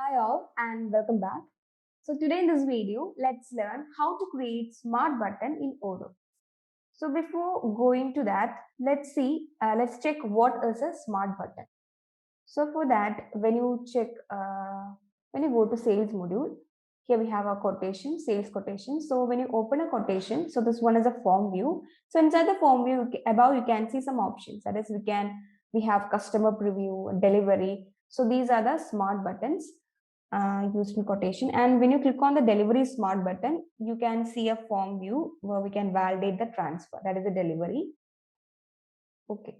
Hi all and welcome back. So today in this video, let's learn how to create smart button in Odoo. So before going to that, let's check what is a smart button. So for that, when you go to sales module, here we have a quotation, sales quotation. So when you open a quotation, so this one is a form view. So inside the form view above, you can see some options. That is, we have customer preview, delivery. So these are the smart buttons used in quotation. And when you click on the delivery smart button, you can see a form view where we can validate the transfer. That is a delivery. Okay.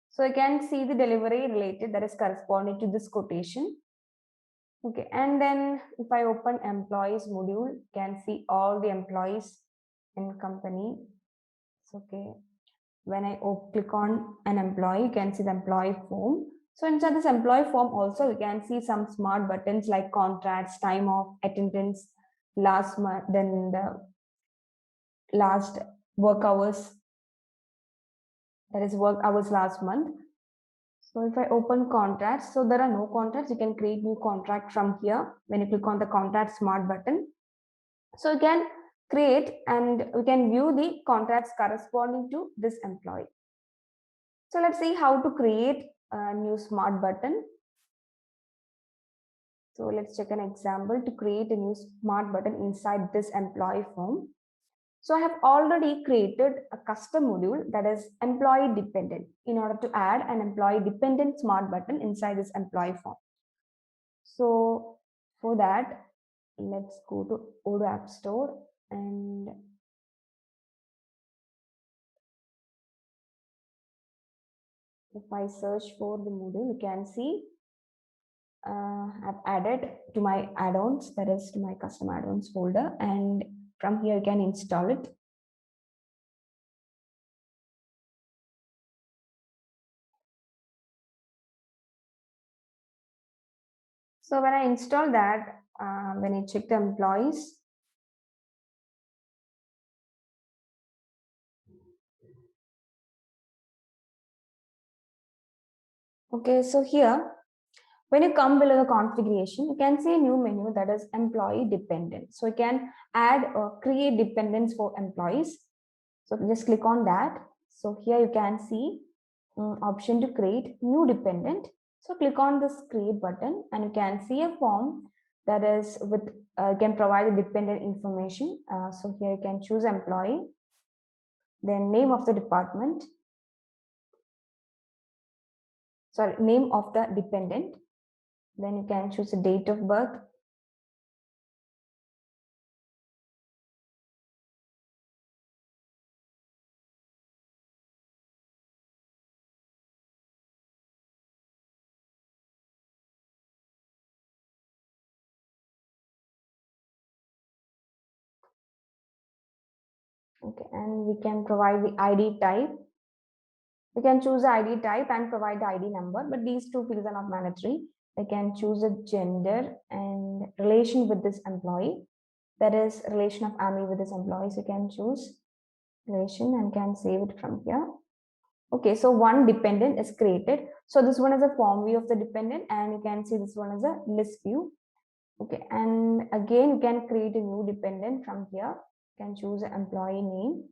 So I can see the delivery related that is corresponding to this quotation. Okay, and then if I open employees module, you can see all the employees in company. Okay, when I click on an employee, you can see the employee form. So inside this employee form also, you can see some smart buttons like contracts, time off, attendance, last month, then the last work hours, that is work hours last month. So if I open contracts, so there are no contracts, you can create new contract from here when you click on the contract smart button. So you can create and we can view the contracts corresponding to this employee. So let's see how to create a new smart button. So let's check an example to create a new smart button inside this employee form. So I have already created a custom module that is employee dependent in order to add an employee dependent smart button inside this employee form. So for that, let's go to Odoo App Store and if I search for the module, you can see I've added to my add-ons, that is to my custom add-ons folder, and from here you can install it. So when I install that, when I check the employees, okay, so here when you come below the configuration, you can see a new menu that is employee dependent. So you can add or create dependents for employees. So just click on that. So here you can see option to create new dependent. So click on this create button and you can see a form that is with you can provide the dependent information. So here you can choose employee, then name of the department, sorry, name of the dependent. Then you can choose a date of birth. Okay, and we can provide the ID type. We can choose the ID type and provide the ID number, but these two fields are not mandatory. They can choose a gender and relation with this employee. That is relation of Ami with this employee. So you can choose relation and can save it from here. Okay, so one dependent is created. So this one is a form view of the dependent and you can see this one is a list view. Okay, and again, you can create a new dependent from here. You can choose an employee name.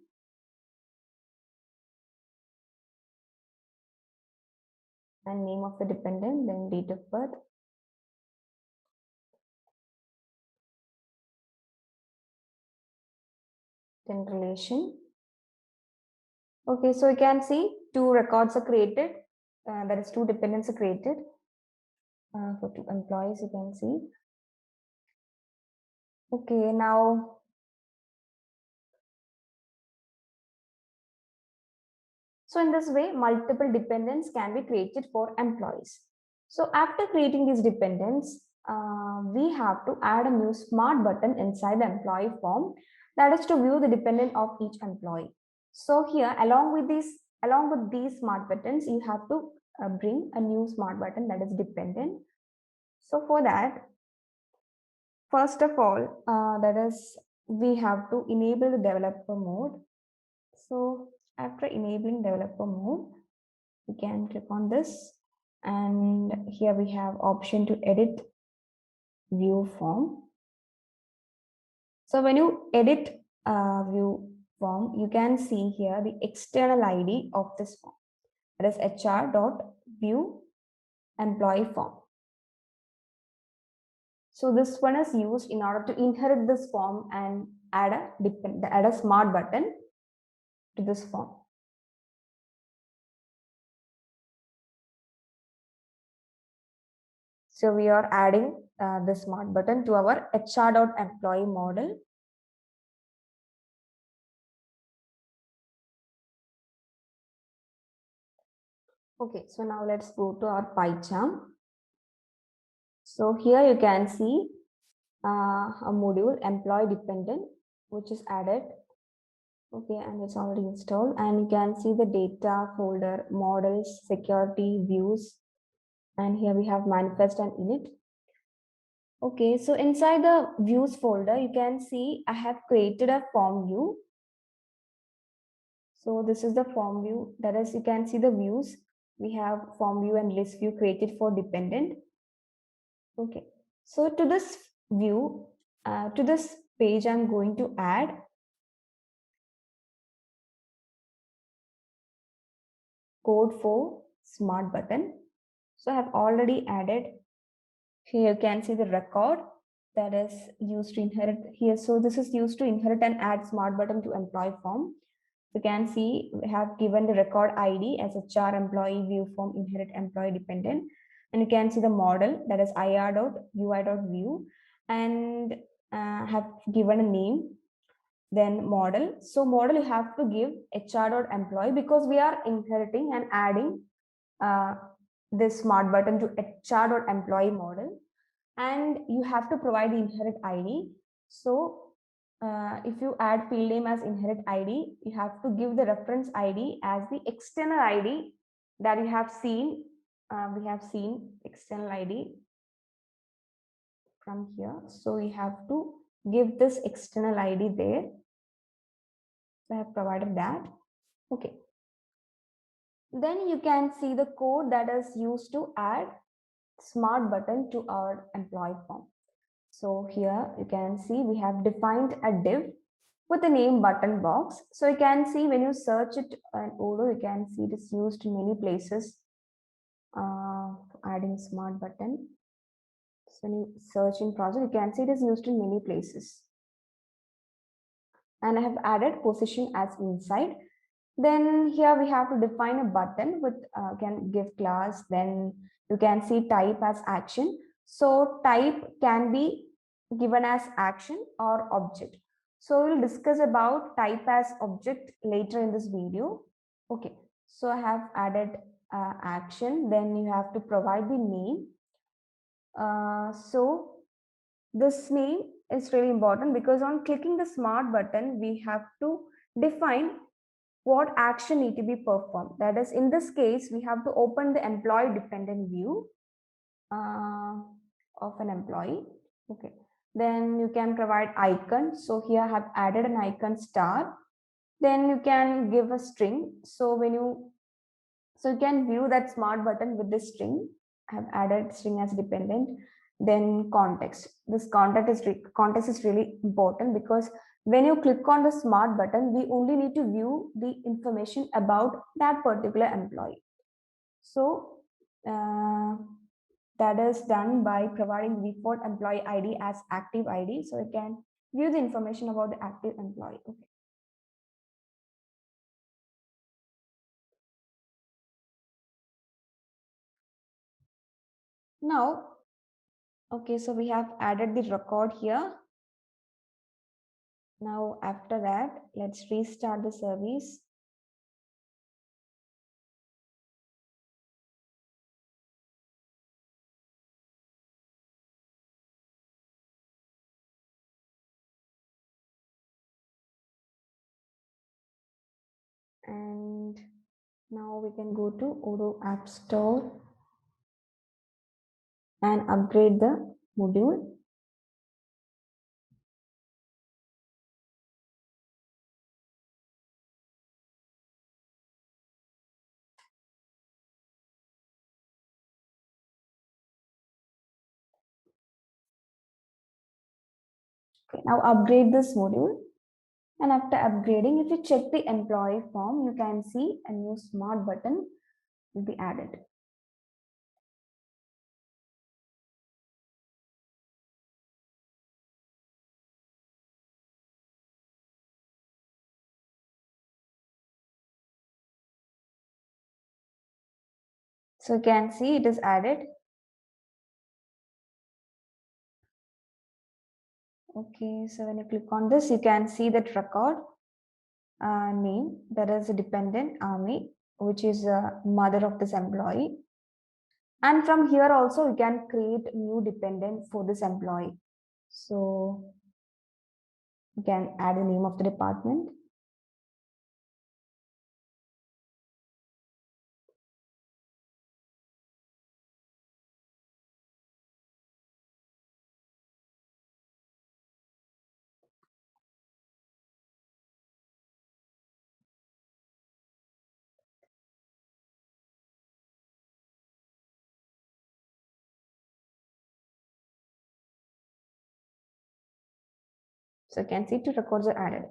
And name of the dependent, then date of birth. Then relation. Okay, so you can see two records are created. That is two dependents are created for two employees, you can see. Okay, now so in this way, multiple dependents can be created for employees. So after creating these dependents, we have to add a new smart button inside the employee form that is to view the dependent of each employee. So here, along with these smart buttons, you have to bring a new smart button that is dependent. So for that, first of all, that is we have to enable the developer mode. So after enabling developer mode, we can click on this and here we have option to edit view form. So when you edit view form, you can see here the external ID of this form. That is hr.view employee form. So this one is used in order to inherit this form and add a smart button to this form. So we are adding the smart button to our hr.employee model. Okay, so now let's go to our PyCharm. So here you can see a module employee dependent, which is added. Okay, and it's already installed, and you can see the data folder, models, security, views, and here we have manifest and init. Okay, so inside the views folder, you can see I have created a form view. So this is the form view. That is, you can see the views. We have form view and list view created for dependent. Okay, so to this view, to this page, I'm going to add code for smart button. So I have already added. Here you can see the record that is used to inherit here. So this is used to inherit and add smart button to employee form. You can see we have given the record ID as HR employee view form inherit employee dependent. And you can see the model that is ir.ui.view and have given a name, then model. So model you have to give HR.employee because we are inheriting and adding this smart button to HR.employee model. And you have to provide the inherit ID. So if you add field name as inherit ID, you have to give the reference ID as the external ID that you have seen. We have seen external ID from here. So you have to give this external ID there. So I have provided that. Okay. Then you can see the code that is used to add smart button to our employee form. So here you can see we have defined a div with the name button box. So you can see when you search it in Odoo, you can see it is used in many places. Adding smart button. So when you search in project, you can see it is used in many places. And I have added position as inside. Then here we have to define a button with can give class. Then you can see type as action. So type can be given as action or object. So we'll discuss about type as object later in this video. Okay, so I have added action. Then you have to provide the name. So this name is really important because on clicking the smart button, we have to define what action need to be performed. That is, in this case, we have to open the employee dependent view of an employee. Okay. Then you can provide icon. So here I have added an icon star. Then you can give a string. So you can view that smart button with this string. I have added string as dependent. Then context. This context is really important because when you click on the smart button, we only need to view the information about that particular employee. So that is done by providing default employee ID as active ID. So you can view the information about the active employee. Okay. Now, okay, so we have added the record here. Now, after that, let's restart the service. And now we can go to Odoo App Store and upgrade the module. Okay, now upgrade this module. And after upgrading, if you check the employee form, you can see a new smart button will be added. So you can see it is added. Okay, so when you click on this, you can see that record name, that is a dependent army, which is a mother of this employee. And from here also, you can create new dependent for this employee. So you can add the name of the department. So you can see two records are added.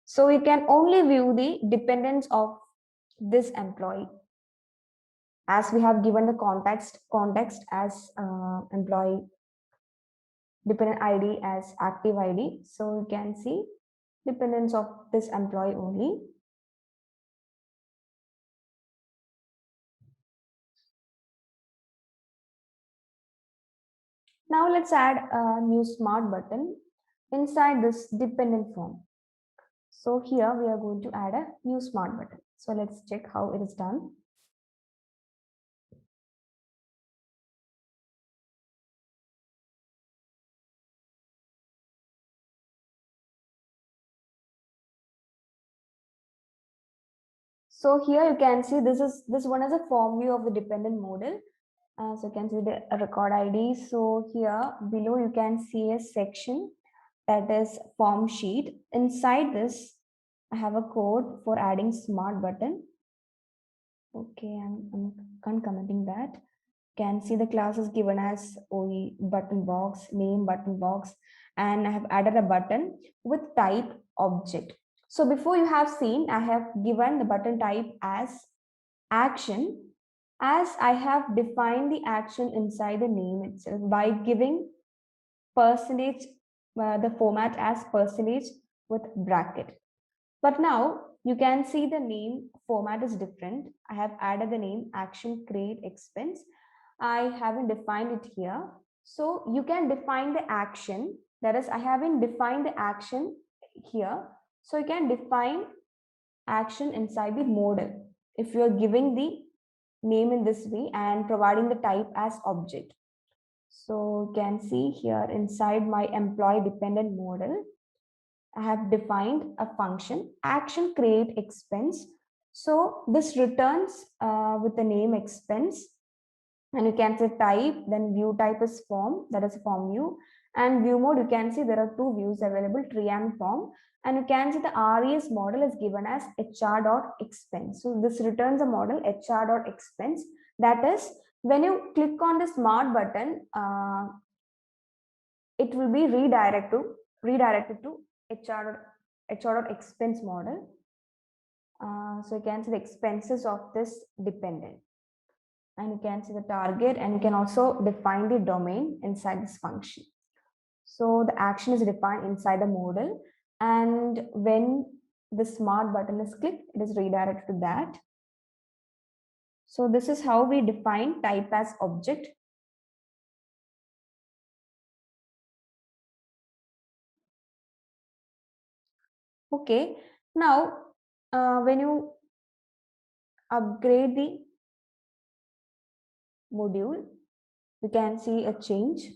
So we can only view the dependents of this employee, as we have given the context as employee dependent ID as active ID. So you can see dependents of this employee only. Now let's add a new smart button inside this dependent form. So here we are going to add a new smart button. So let's check how it is done. So here you can see this one is a form view of the dependent model. So you can see the record ID. So here below you can see a section that is form sheet. Inside this, I have a code for adding smart button. Okay, I'm commenting that. Can see the class is given as OE button box, name button box, and I have added a button with type object. So before you have seen, I have given the button type as action, as I have defined the action inside the name itself by giving percentage, the format as percentage with bracket. But now you can see the name format is different. I have added the name action create expense. I haven't defined it here. So you can define the action. That is, I haven't defined the action here. So you can define action inside the model if you're giving the name in this way and providing the type as object. So you can see here inside my employee dependent model, I have defined a function action create expense. So this returns with the name expense, and you can say type, then view type is form, that is form view, and view mode you can see there are two views available, tree and form, and you can see the RES model is given as hr.expense. So this returns a model hr.expense. That is, when you click on the smart button, it will be redirected to hr.expense model. So you can see the expenses of this dependent, and you can see the target, and you can also define the domain inside this function. So the action is defined inside the model, and when the smart button is clicked, it is redirected to that. So this is how we define type as object. Okay, now when you upgrade the module, you can see a change.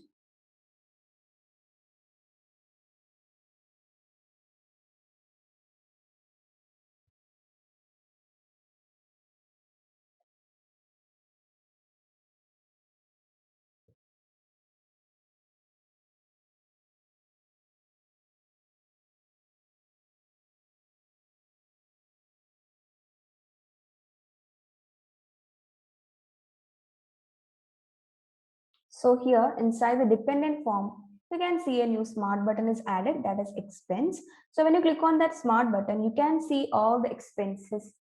So here inside the dependent form, You can see a new smart button is added, that is expense. So when you click on that smart button, you can see all the expenses.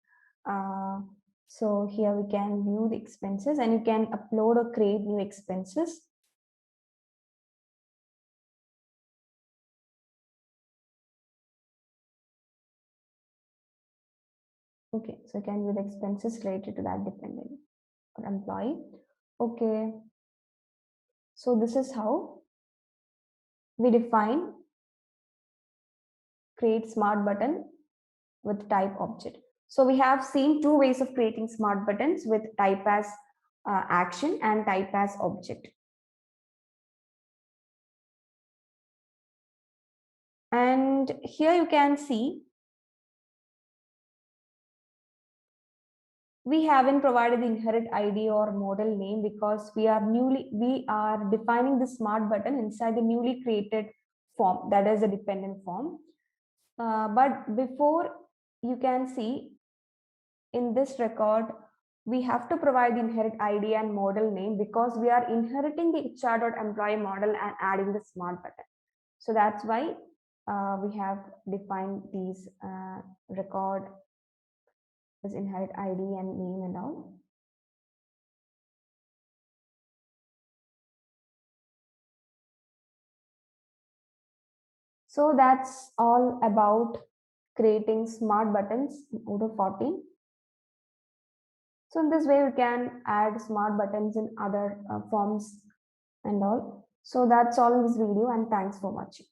So here we can view the expenses and you can upload or create new expenses. Okay, so you can view the expenses related to that dependent or employee. Okay, so this is how we define create smart button with type object. So we have seen two ways of creating smart buttons with type as action and type as object. And here you can see we haven't provided the inherit ID or model name because we are defining the smart button inside the newly created form, that is a dependent form. But before, you can see in this record we have to provide the inherit ID and model name because we are inheriting the HR.employee model and adding the smart button. So that's why we have defined these record as inherit ID and name and all. So that's all about creating smart buttons in Odoo 14. So in this way, we can add smart buttons in other forms and all. So that's all in this video and thanks for watching.